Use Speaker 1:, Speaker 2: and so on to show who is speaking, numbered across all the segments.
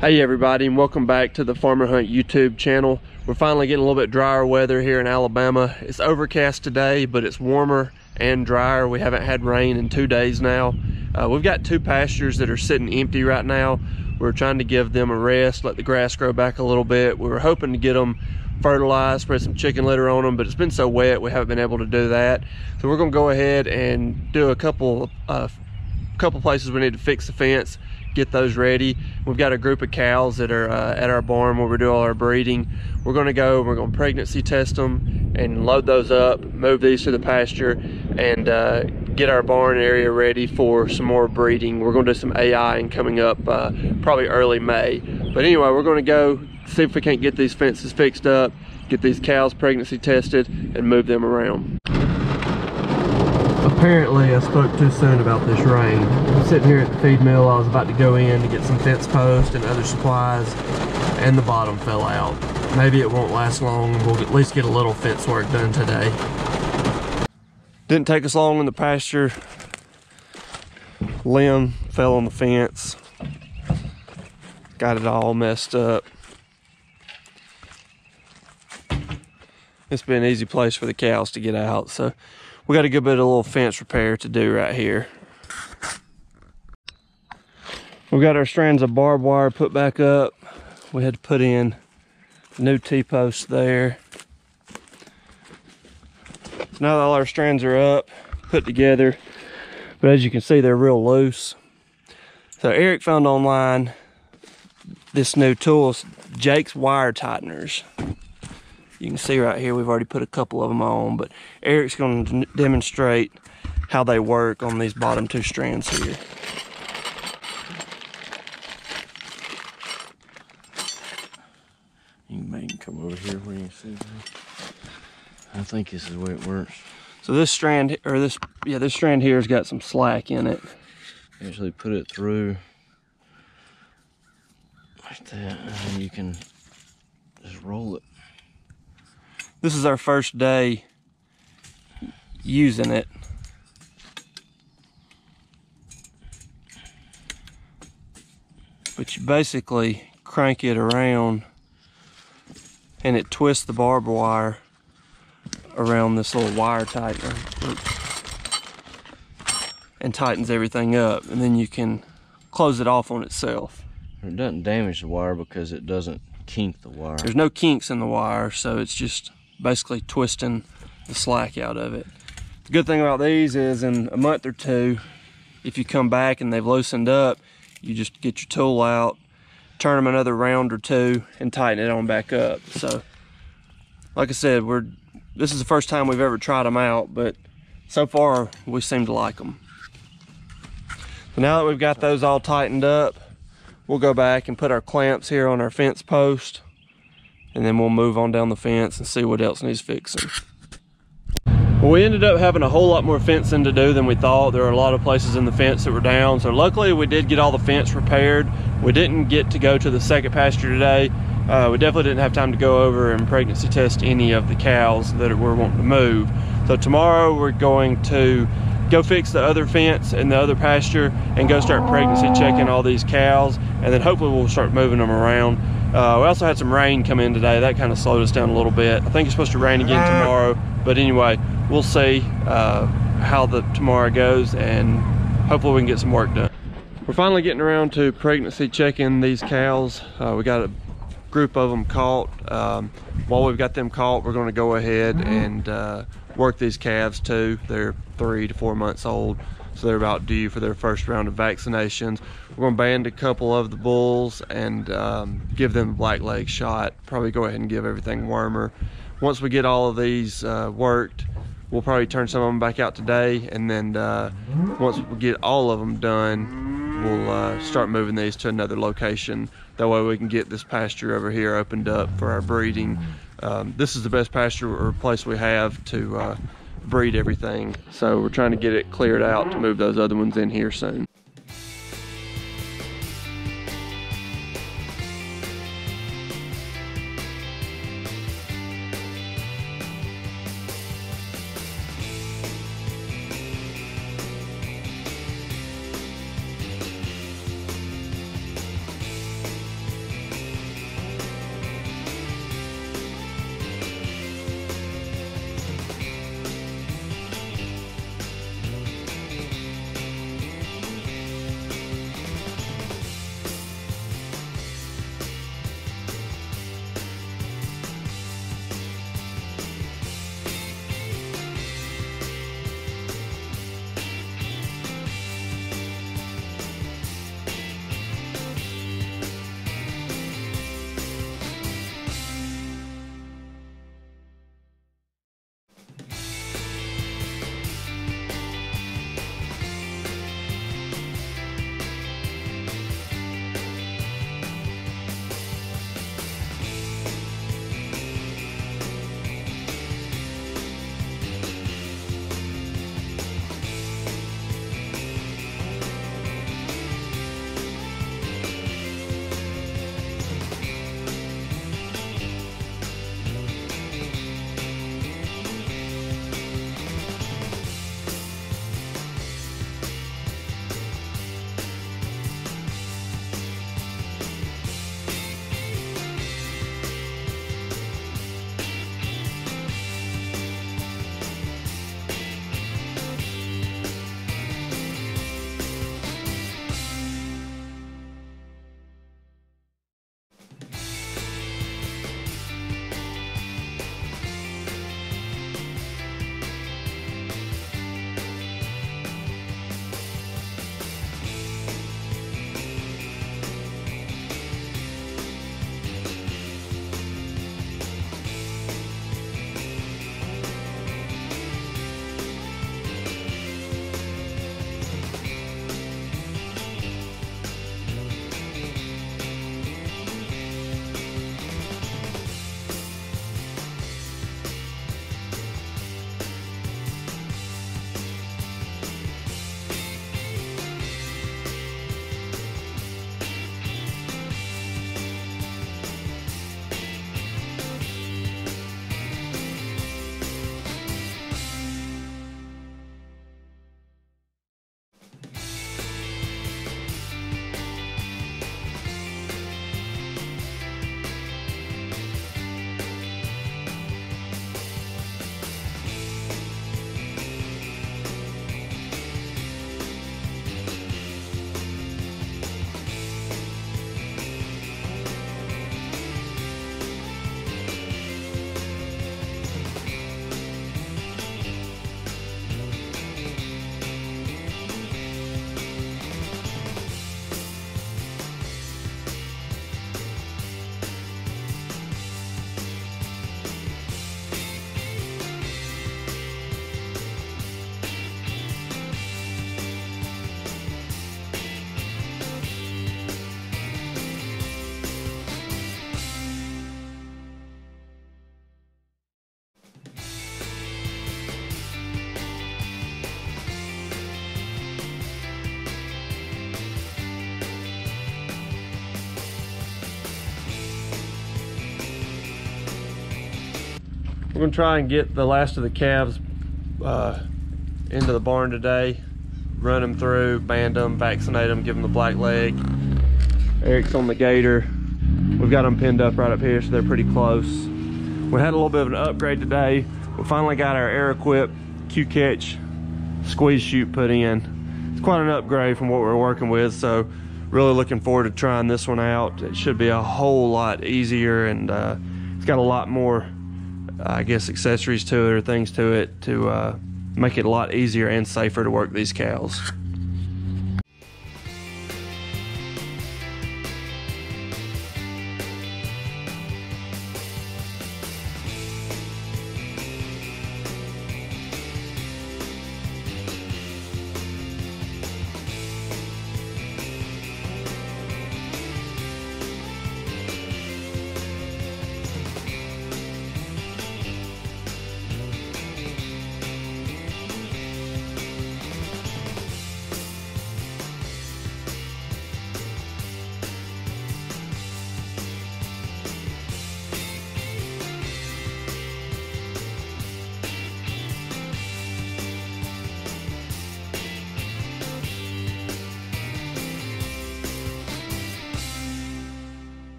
Speaker 1: Hey everybody, and welcome back to the Farmer Hunt YouTube channel. We're finally getting a little bit drier weather here in Alabama. It's overcast today, but it's warmer and drier. We haven't had rain in 2 days now. We've got 2 pastures that are sitting empty right now. We're trying to give them a rest, let the grass grow back a little bit. We were hoping to get them fertilized, spread some chicken litter on them, but it's been so wet we haven't been able to do that. So we're gonna go ahead and do a couple places we need to fix the fence, get those ready. We've got a group of cows that are at our barn where we do all our breeding. We're gonna pregnancy test them and load those up, move these to the pasture, and get our barn area ready for some more breeding. We're gonna do some AI coming up probably early May. But anyway, we're gonna go see if we can't get these fences fixed up, get these cows pregnancy tested, and move them around. Apparently I spoke too soon about this rain. I'm sitting here at the feed mill. I was about to go in to get some fence posts and other supplies, and the bottom fell out. Maybe it won't last long. We'll at least get a little fence work done today. Didn't take us long in the pasture. Limb fell on the fence. Got it all messed up. It's been an easy place for the cows to get out, so we got a good bit of a little fence repair to do right here. We've got our strands of barbed wire put back up. We had to put in new T-posts there. So now that all our strands are up, put together, but as you can see, they're real loose. So Eric found online this new tool, Jake's wire tighteners. You can see right here, we've already put a couple of them on, but Eric's going to demonstrate how they work on these bottom 2 strands here.
Speaker 2: You can make it come over here where you can see that. I think this is the way it works.
Speaker 1: So this strand, or this strand here has got some slack in it.
Speaker 2: Actually put it through like that, and then you can just roll it.
Speaker 1: This is our first day using it. But you basically crank it around and it twists the barbed wire around this little wire tightener and tightens everything up, and then you can close it off on itself.
Speaker 2: It doesn't damage the wire because it doesn't kink the wire.
Speaker 1: There's no kinks in the wire, so it's just basically twisting the slack out of it. The good thing about these is in a month or 2, if you come back and they've loosened up, you just get your tool out, turn them another round or 2, and tighten it on back up. So like I said, this is the first time we've ever tried them out, but so far we seem to like them. So now that we've got those all tightened up, we'll go back and put our clamps here on our fence post, and then we'll move on down the fence and see what else needs fixing. Well, we ended up having a whole lot more fencing to do than we thought. There were a lot of places in the fence that were down, so luckily we did get all the fence repaired. We didn't get to go to the second pasture today. We definitely didn't have time to go over and pregnancy test any of the cows that we're wanting to move. So tomorrow we're going to go fix the other fence in the other pasture and go start pregnancy checking all these cows, and then hopefully we'll start moving them around. We also had some rain come in today. That kind of slowed us down a little bit. I think it's supposed to rain again tomorrow, but anyway, we'll see how tomorrow goes, and hopefully we can get some work done. We're finally getting around to pregnancy checking these cows. We got a group of them caught. While we've got them caught, we're going to go ahead and work these calves too. They're 3 to 4 months old, so they're about due for their first round of vaccinations. We're going to band a couple of the bulls and give them a black leg shot. Probably go ahead and give everything wormer. Once we get all of these worked, we'll probably turn some of them back out today, and then once we get all of them done, we'll start moving these to another location. That way we can get this pasture over here opened up for our breeding. This is the best pasture or place we have to breed everything, so we're trying to get it cleared out to move those other ones in here soon. We're gonna try and get the last of the calves into the barn today. Run them through, band them, vaccinate them, give them the black leg. Eric's on the gator. We've got them pinned up right up here, so they're pretty close. We had a little bit of an upgrade today. We finally got our Arrowquip Q Catch squeeze chute put in. It's quite an upgrade from what we're working with, so really looking forward to trying this one out. It should be a whole lot easier, and it's got a lot more, I guess, accessories to it or things to it to make it a lot easier and safer to work these cows.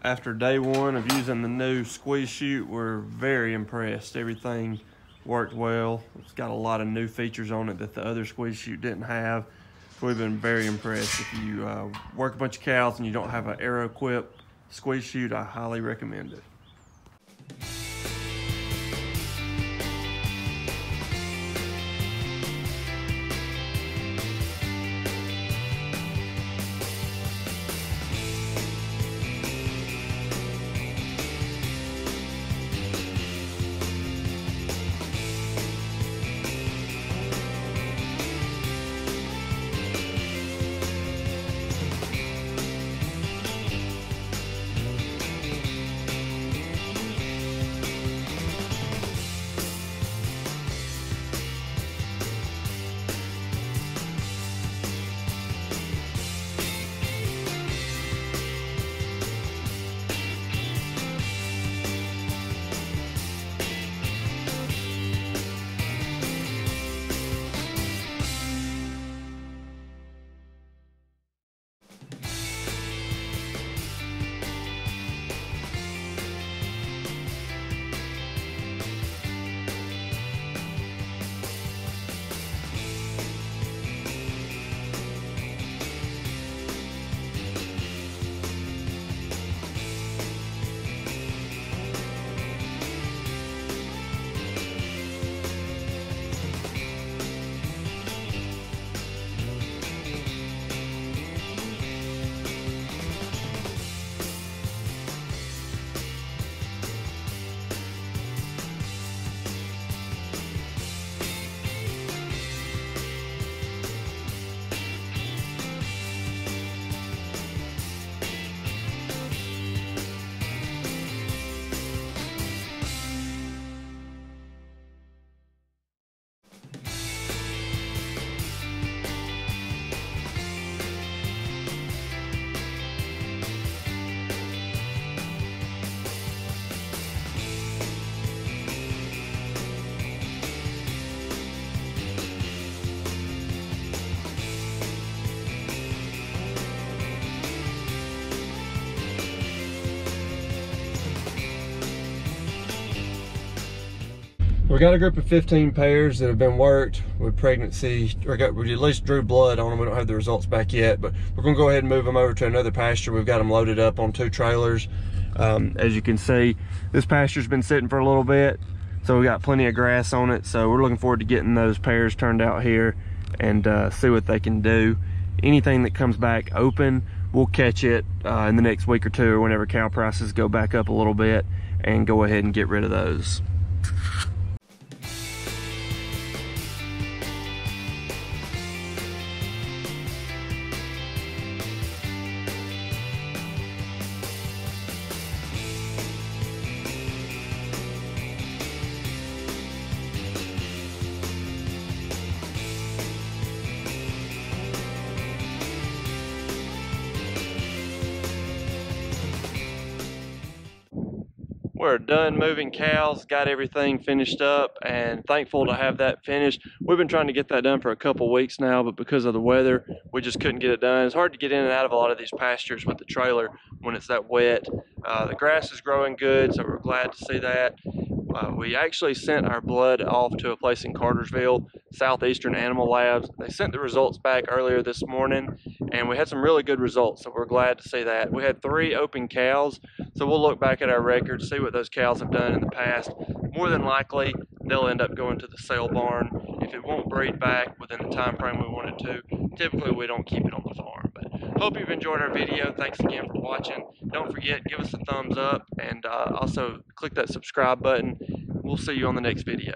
Speaker 1: After day one of using the new squeeze chute, we're very impressed. Everything worked well. It's got a lot of new features on it that the other squeeze chute didn't have. So we've been very impressed. If you work a bunch of cows and you don't have an Arrowquip squeeze chute, I highly recommend it. We got a group of 15 pairs that have been worked with pregnancy, or we at least drew blood on them. We don't have the results back yet, but we're gonna go ahead and move them over to another pasture. We've got them loaded up on 2 trailers. As you can see, this pasture's been sitting for a little bit, so we got plenty of grass on it. So we're looking forward to getting those pairs turned out here and see what they can do. Anything that comes back open, we'll catch it in the next week or 2, or whenever cow prices go back up a little bit, and go ahead and get rid of those. We're done moving cows, got everything finished up, and thankful to have that finished. We've been trying to get that done for a couple weeks now, but because of the weather, we just couldn't get it done. It's hard to get in and out of a lot of these pastures with the trailer when it's that wet. The grass is growing good, so we're glad to see that. We actually sent our blood off to a place in Cartersville, Southeastern Animal Labs. They sent the results back earlier this morning, and we had some really good results, so we're glad to see that. We had 3 open cows, so we'll look back at our records, see what those cows have done in the past. More than likely, they'll end up going to the sale barn. If it won't breed back within the time frame we want it to, typically we don't keep it on the farm. But hope you've enjoyed our video. Thanks again for watching. Don't forget, give us a thumbs up, and also click that subscribe button. We'll see you on the next video.